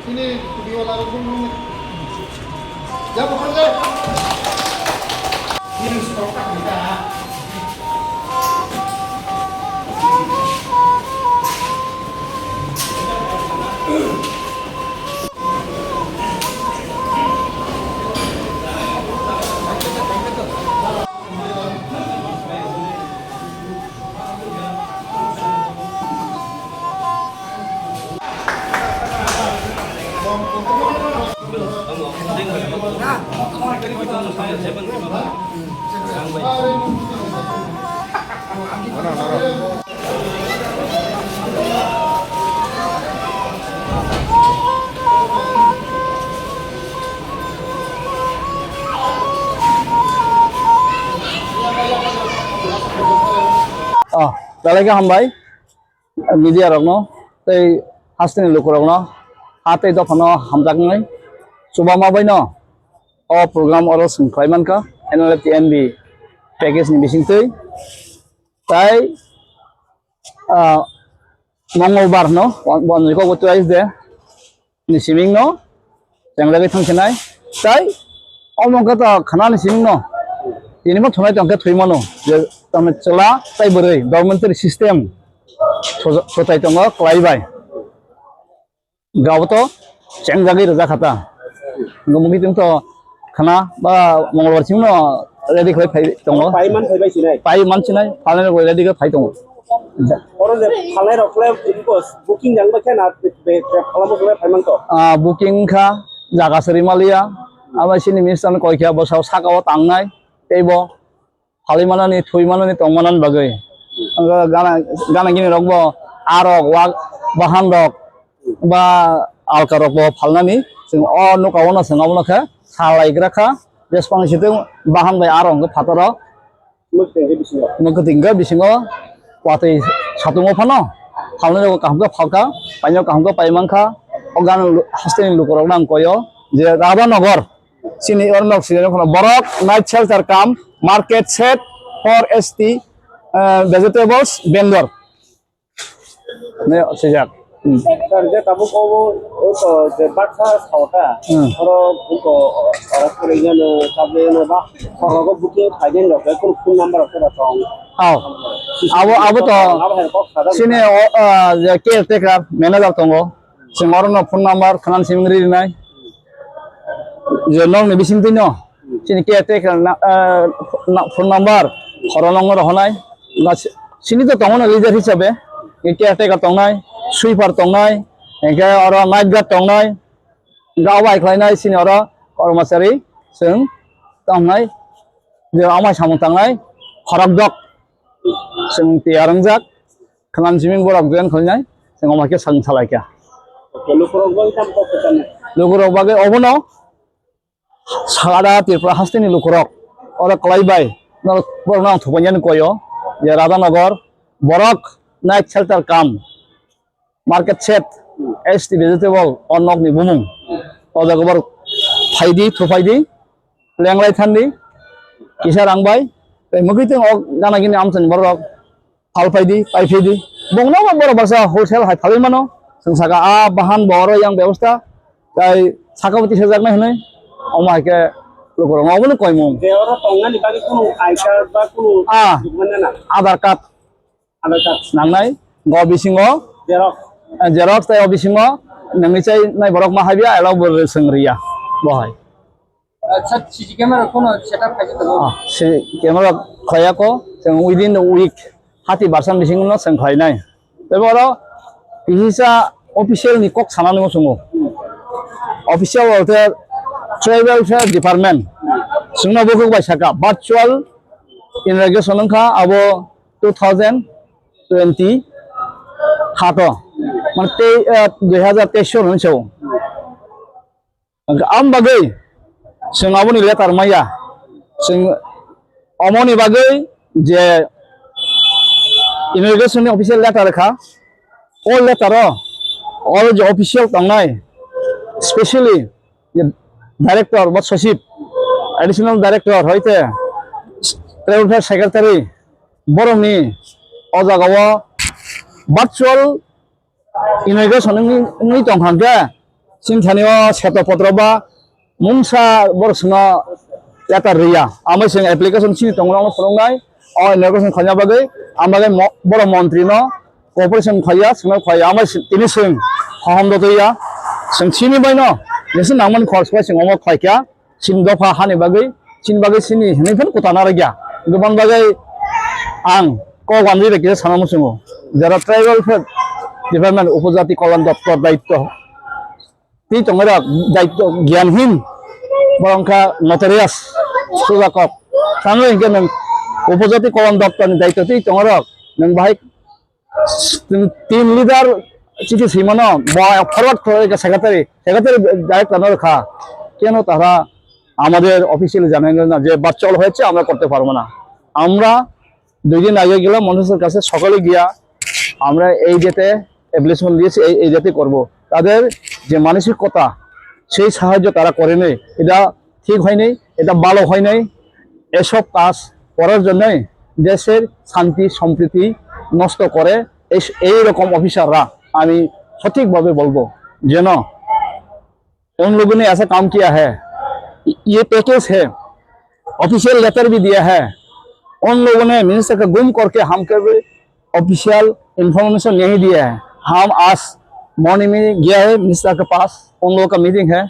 Sini video lalu dulu. Ya bukan deh. Ini stok kita. Dalai hambai media rokno tei hasteni luk rokno hate dofano hamjak ngai suba mabai no o program oro sungklaiman ka NLTNB package ni bising tei tai mongolbar no bonjoi ko gotwais de ni siming no janglagi thangchenai tai omongka ta khana ni siming no ini mo thonai tangke thoimano je tame chela tai borei government system sotai tongo klaibai gawoto chengjagi raja khata ngomugi tingto khana ba mongolbar simno ready khoi phai tongo paiman phaibai sinai paiman sinai phane ko ready ka phai tongo oro je phalai rokle impos booking jangba khena be khalamo khle phaiman to booking kha jaga sari malia aba sini mistan koikya bosau sakao tangnai teibo halimanani thuimanani tongmanan bagai gana gini rokbo arok wak bahan rok ba alka rokbo phalnani sing o nukaona singawna kha salaigra kha jespang situng bahan bai arong phataro muktingga bisingo watei satungo phano phalnani kahumga phalka painyo kahumga paimangkha ogan hasteni lukorok nang koyo je Radhanagor sini ornok sini kono borok night shelter kam market set for ST vegetables vendor ne sejak je tabu ko o je bakha sauta oro ko ora kore jano tabe no ba ko booking phaiden rok ko phone number ko tong abo to sini je caretaker manager tongo singorno phone number khanan simngri nai je nong ne bising tino sini caretaker phone number khorolong rohonai sini to tongo leader hisabe caretaker tongnai sweeper tongnai engke oro night guard tongnai gabai khlainai sini oro kormachari sing tongnai je amai samung tangnai khorak dok sing tiarangjak khanan siming borok jen kholnai sing amake sang salaikya lukorok bang tam ko petan lukorok bagai obono sagada tirpra hasteni lukorok ora klaibai no bornang thupanyan koyo je Radhanagor borok night shelter kam market set ST vegetable onok ni bumung oda gobor phaidi thupaidi lenglai thandi kisa rangbai mugiting ok gana gini amsan borok phalpaidi paiphaidi bongna borok basa hotel hai thalai mano sangsaga bahan boro yang ব্যবস্থা tai sakawati sajak na hinai omake lukorok ngobono koimung je oro tongani bagi kono I card ba kono document na aadhar card nangnai go bisingo Xerox tai bisingo nangni chai nai borok ma habia elo bor sangriya bohai আচ্ছা CC camera কোন setup খাইছে তো se camera khaya ko sing within the week hati barsan bising no sang khai nai teboro hisa official ni kok sanani mo sungo official ote travel department sungna boku bai saka virtual inauguration kha abo 2000 hato man 2023 non chau am bagai sing aboni letter maya sing amoni bagai je immigration official letter kha all letter all the official tangnai especially director বা সচিব additional director hoite travel secretary boroni ojagawa virtual immigration ni tongkhangka singthanio seto potroba mungsa borsna letter riya amai sing application sini tongrang phrongnai o immigration khanya bagai amage boro mantri no cooperation khaya singna khaya amai tini sing haham doya sing sini baino nesin nangman khorsa sing omo khaikya sin dofa hani bagai sin bagai sini hinifen kutana ragya goban bagai ang ko gandri reke sanamu singo jara tribal department উপজাতি কল্যাণ দপ্তর দায়িত্ব এই তোমরা দায়িত্ব জ্ঞানহীন বরংকা নটারিয়াস সুজাকক সামনে ইনকে নং উপজাতি কল্যাণ দপ্তরनि দায়িত্ব এই তোমরা নং ভাই টিম লিডার চিঠি সিমানো ফরওয়ার্ড করে সেক্রেটারি ডাইরেক্ট আনার খা কেন তারা আমাদের অফিসিয়ালি জানান না যে বাচ্চাল হয়েছে আমরা করতে পারবো না আমরা 2 দিন আগে গেলাম মন্ত্রীর কাছে সকালে গিয়া আমরা এই যেতে অ্যাপ্লিকেশন দিয়েছি এই যেতে করব তাদের যে মানসিকতা সেই সাহায্য তারা করে নেই এটা ঠিক হয় নাই এটা ভালো হয় নাই এসব কাজ করার জন্য দেশের শান্তি সম্প্রীতি নষ্ট করে এই রকম অফিসাররা আমি সঠিকভাবে বলবো যেন उन लोगों ने ऐसा काम किया है ये पैकेज है ऑफिशियल लेटर भी दिया है उन लोगों ने मिनिस्टर का गुम करके हमको ऑफिशियल इंफॉर्मेशन नहीं दिया है हम आज मॉर्निंग में गया है मिनिस्टर के पास उन लोगों का मीटिंग है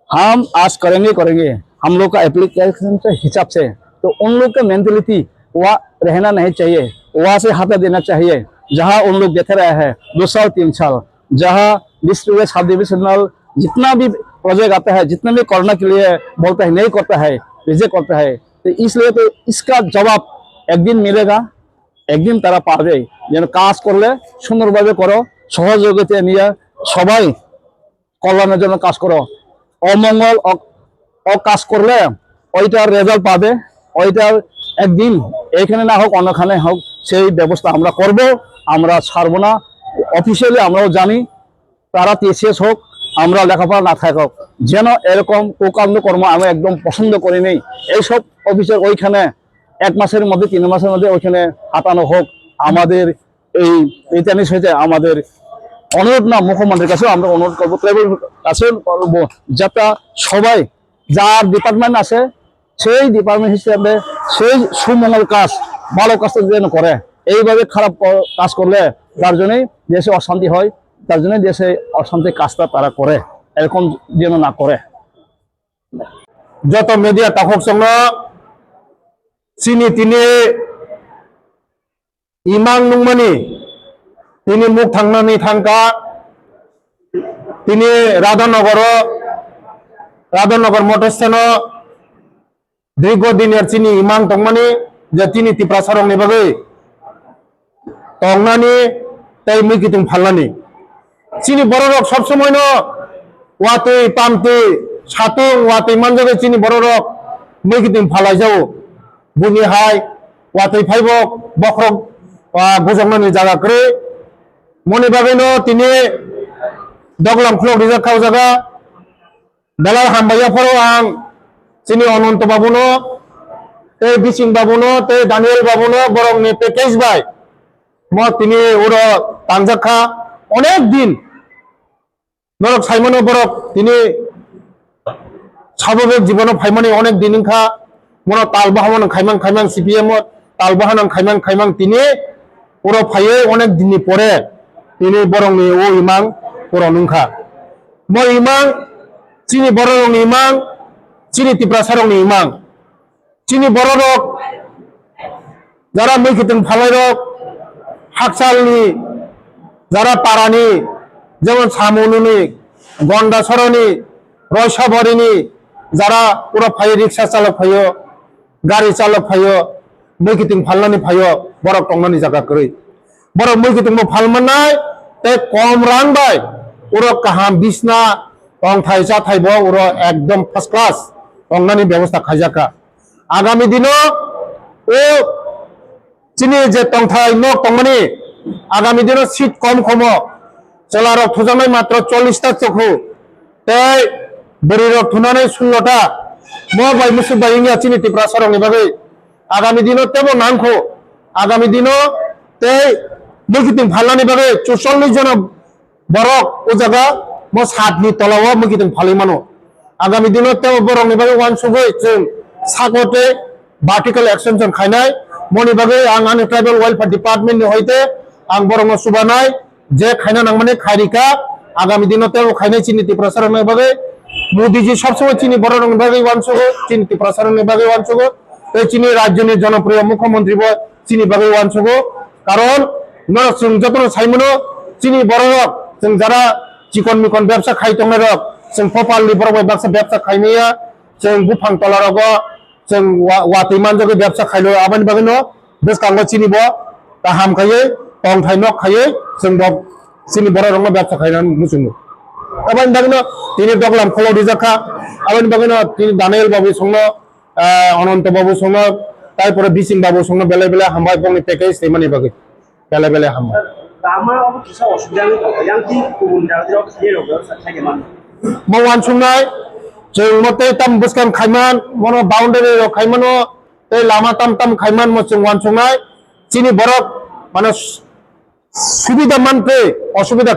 हम आज करेंगे हम लोग का एप्लीकेशन के हिसाब से तो उन लोग का मेंटलिटी वहाँ रहना नहीं चाहिए वहाँ से हटा देना चाहिए जहाँ उन लोग देते रहे हैं 2 साल 3 साल जहाँ डिस्ट्रिक्ट सब डिविजनल जितना भी प्रोजेक्ट आता है जितना भी करने के लिए बोलता है नहीं करता है रिजेक्ट करता है तो इसलिए तो इसका जवाब एक दिन मिलेगा एक दिन तारा पाবে যেন কাজ করলে সুন্দরভাবে করো সহযোগিতা নিয়ে সবাই কল্যাণের জন্য কাজ করো অমঙ্গল কাজ করলে ওইটার রেজাল্ট পাবে ওইটার একদিন এখানে না হোক অন্যখানে হোক সেই ব্যবস্থা আমরা করব আমরা ছাড়বো না অফিসিয়ালি আমরাও জানি তারা টিসিএস হোক আমরা লেখাপড়া না থাকুক যেন এরকম কুকাণ্ড কর্ম আমি একদম পছন্দ করি নেই এইসব অফিসের ওইখানে 1 মাসের মধ্যে 3 মাসের মধ্যে ওইখানে হাঁটানো হোক আমাদের এই রিটার্নিস হয়েছে আমাদের অনুরোধ না মুখ্যমন্ত্রীর কাছে আমরা অনুরোধ করবো ট্রাইবেল কাছে বলবো যাতে সবাই যার ডিপার্টমেন্ট আছে সেই ডিপার্টমেন্ট হিসেবে সেই সুমঙ্গল কাজ ভালো কাজটা যেন করে এইভাবে খারাপ কাজ করলে তার জন্যই দেশে অশান্তি হয় তার জন্য দেশে অশান্তির কাজটা তারা করে এরকম যেন না করে যত মিডিয়া তাকক সঙ্গে চিনি তিনি ইমাং নুংমানি তিনি মুখ থাংনানি থাংকা তিনি রাধানগর মোটর স্টেশন দীর্ঘদিনের চিনি ইমাং তংমানি যে তিনি টিপ্রাসারংনি বাগৈ তংনানি তাই মিকিতিং ফালনানি চিনি বড় রক সবসময় ন ওয়াতে পামতে সাথে ওয়াতে মানজাবে চিনি বড় রক মিকিতিং ফালাই যাও বুনি হাই ওয়াতে ফাইবক বখরক বুজংনানি জায়গা করে মনে ভাবেন তিনি দগলাম খুলক রিজার্ভ খাও জায়গা বেলার হামবাইয়া ফরো আং চিনি অনন্ত বাবুনো তে বিচিং বাবুনো তে দানিয়েল বাবুনো বরং নে প্যাকেজ বাই ম তিনি ওর তানজাখা অনেক দিন নরক সাইমনো বরক তিনি স্বাভাবিক জীবন ফাইমানি অনেক দিনখা মন তাল বাহামন খাইমাং সিপিএম তাল বাহানাং খাইমাং তিনি ওর ফাইয়ে অনেক দিননি পরে তিনি বরংনি ও ইমাং ওর নুংখা ম ইমাং চিনি বড়রংনি ইমাং চিনি টিপ্রাসারংনি ইমাং চিনি বড়রক যারা মিকিতিং ফালাই রক হাকসালনি যারা পারানি যেমন সামনুনি গন্ডাছরনি রয়সাবরিনি যারা ওরা ফাইয়ে রিক্সা চালক ফাইयो গাড়ি চালক ফাইयो মিকিতিং ফালনানি ফাইयो বরক টংনানি জায়গা করে borok moi kitung mo phalmanai te kom rang bai uro kaham bisna tong thai cha thai bo uro ekdom first class tongnani ব্যবস্থা khaijaka agami dino o chini je tong thai nok tongmani agami dino seat kom khomo chelarok thujanai matro 40 ta chokhu tei berirok thunanai 16 ta mo bai musu bai ingia chini tipra sorong ni bagai agami dino tebo nangkho agami dino tei mukiting phalani bagai 44 jona borok o jaga mo 7 ni tolawo mukiting phali mano agami dino tebo borok ni bagai wan sugoi jeng sakote vertical extension khainai moni bagai ang ani tribal welfare department ni hoite ang borok no subanai je khaina nangmani khairika agami dino tebo khainai chini tipra sorong ni bagai Modi ji सबसे चीनी बड़ रंग वांसगो चीनी प्रसारण बागे वांसगो चीनी राज्य नि जनप्रिय मुख्यमंत्री चीनी बागे वांसगो कारण जत साइमनो चीनी बड़ जों जरा चिकन मिकन व्यवसा खाई तंग रक जों भोपालनि बड़ व्यवसा खाइनिया जों गुफां तलारगो जों वातैमान जगे व्यवसा खाइलो आबानि बागे न बेसकांगो चीनी बो गाहाम खायै तंग थाइ नक खायै जों चीनी बड़ रंग व्यवसा खाइनानै मुसुङो abang bagno tini doglam kholo dijaka abang bagno tini Daniel babu songno Ananta babu songno তারপরে বিসিং বাবু সঙ্গে বেলা বেলা হামবাই বংনি প্যাকেজ সেমানি বাগে বেলা বেলা হামবা আমার অবশ্য কিছু অসুবিধা নেই yang ti kubun daerah খাইয়ে রবে সাথে মান মওয়ান সংনাই जों मते ताम बुसकाम खाइमान मनो बाउंडारि रो खाइमानो ते लामा ताम ताम खाइमान म जों वान संनाय चिनि बरक माने सुबिदा मानते असुबिदा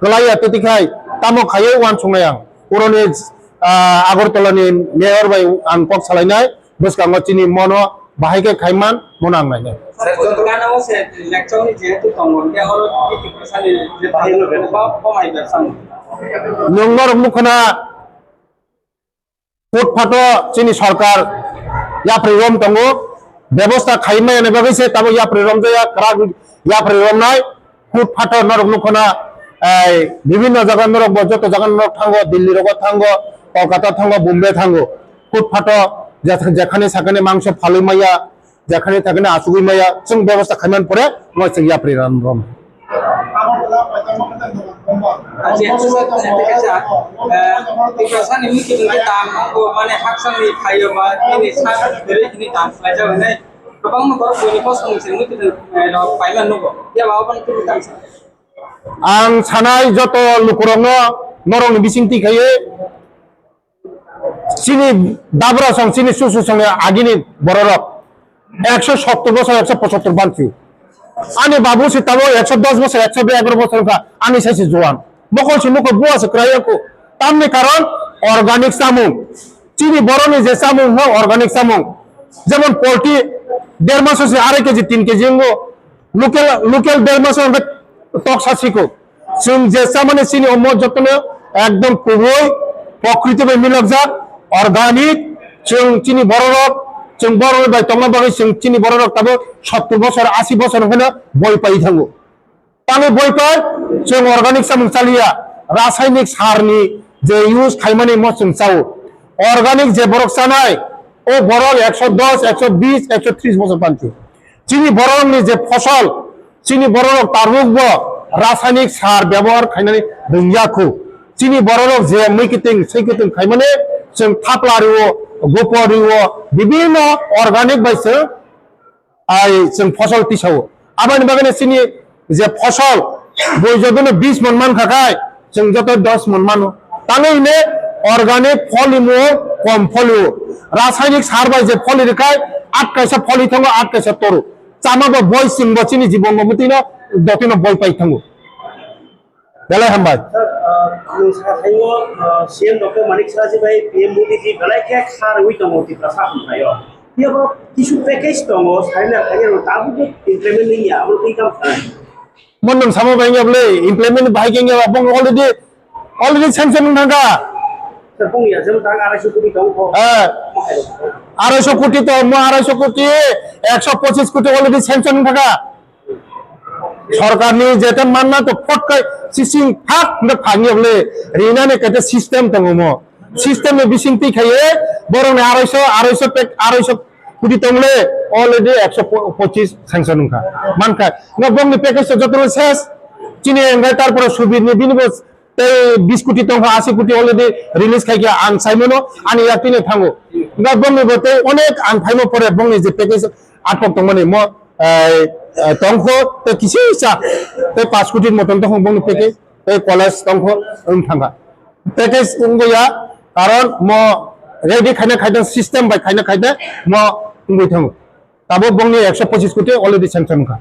कलाइया तेतिखाय तामो खायै वान संनाय आं उरनि आगरतलानि मेयर बाय आं पक सालायनाय बुसकाम चिनि मनो बाहायके खाइमान मनो आं नायनाय गानाव से लेक्चरनि जेहेतु दंमोन बे हरो टिकि प्रसानि जे बाहायनो बा कमाय बेसान नंगर मुखना फुटपाथो चीनी सरकार याफ्रि रम दंगो व्यवस्था खाइमाय ने बागैसे ताबो याफ्रि रम जाया क्राग याफ्रि रमनाय फुटपाथो नरक मुखना বিভিন্ন জায়গা নরক যত জায়গা নরক थांगो दिल्ली रग थांगो कलकाता थांगो बम्बे थांगो फुटपाथो যেখানে সেখানে মাংস ফালুমাইয়া যেখানে সেখানে আসুগুইমাইয়া जों ব্যবস্থা খাইমান পরে মই जों याफ्रि रम जेहेतु प्रसानि मिथिंनि दाम माने हाक्सानि थायोबा दिनै सानरै दिनै दाम फ्लाय जाबाय गोबां न'खर बयनिबो समस्या मिथिं पाइमान नंगौ बेयाव माबाफोर दाम आं सानाय जत लुकुरनो नरंनि बिसिंथि खायो चिनि दाबरा सं चिनि सुसु संगे आगिनि बररक 170 বছর 175 बानथि आनि बाबु सिताबो 110 বছর 111 বছর का आनि साइसे जवान मखलसि मख बुआसे क्रायको तामनि कारण अर्गानिक सामुं चिनि बरनि जे सामुं न अर्गानिक सामुं जेमन पोल्ट्री 1.5 मास से 2.5 केजि 3 केजि लोकेल 1.5 मास टक्सासिको जों जे सामाने चिनि अम जतने एकदम खुबै प्रकृतिबे मिलकजात अर्गानिक जों चिनि बररक जों बरर बाय तंग बागै जों चिनि बररक ताबो 70 বছর 80 বছর होनो बय पाइ थांगो ताने बय पाइ जों अर्गानिक सामुं चालिया रासायनिक सारनि जे इउज खाइमानि मसुं चाव अर्गानिक जे बरक सानाय ओ बरक 110 120 130 বছর पानथि चिनि बरकनि जे फसल चिनि बरक तारुगबो रासायनिक सार व्यवहार खाइनानै रोंयाखौ चिनि बरक जे मैकिटिं सैकिटिं खाइमाने जों थाप्लारिओ गोपरिओ विभिन्न अर्गानिक बायसो जों फसल तिसावो आबादनि बागैनो चिनि जे फसल बयजोंनो 20 मन मान खाखाय जों जत 10 मन मानो तानैनो अर्गानिक फलिमो कम फलिओ रासायनिक सार बाय जे फलिरखाय 8 कैसा फलि थांगो 8 कैसा तरो चामाबो बय सिंबो चिनि जीवन ममतिनो दतिनो बय पाइ थांगो बेलाय हामबाय साथायो सीएम डॉक्टर मानिक साराजी भाई पीएम मोदी जी बेलाय के खार हुई दङ तिफ्रा साखम थायो बेयाव किछु पैकेज दङ साइना थायो दाबो इमप्लिमेन्ट नहीं या अब कै काम खाय मनम सामो बायङाबले इमप्लिमेन्ट बायगेङा बङ अलरेडी सैंक्शन थांगा सर बुंया जों दा 250 कोटी दङ 250 कोटी तो म 250 कोटी 125 कोटी अलरेडी सैंक्शन थांगा सरकारनि जेते मानना तो फटकै सिसिं फाक न फाङिबले रिनाने कते सिस्टेम दङमो सिस्टेम में बिसिंति खायो बरने 250 250 কোটি তংলে অলরেডি 125 স্যাংশন নংখা মানখা না বংনি প্যাকেজ যত শেষ চিনি এঙ্গাই তারপরে সুবিধা বিনিবো 20 কোটি তংখা 80 কোটি অলরেডি রিলিজ খাইকে আন সাইমনো আনি ইয়াতিনে থাঙ্গো না বংনি বতে অনেক আন ফাইমো পরে বংনি যে প্যাকেজ আটক তংমানে ম তংখ তে কিছু ইচ্ছা 5 কোটির মতন তখন বংনি প্যাকেজ কলেজ তংখ থাঙ্গা প্যাকেজ উঙ্গয়া কারণ ম রেডি খাইনা খাইদা সিস্টেম বাই খাইনা খাইদা ম উঙ্গই থাঙ্গো তাবো বংনি 125 কোটি অলরেডি স্যাংশন নংখা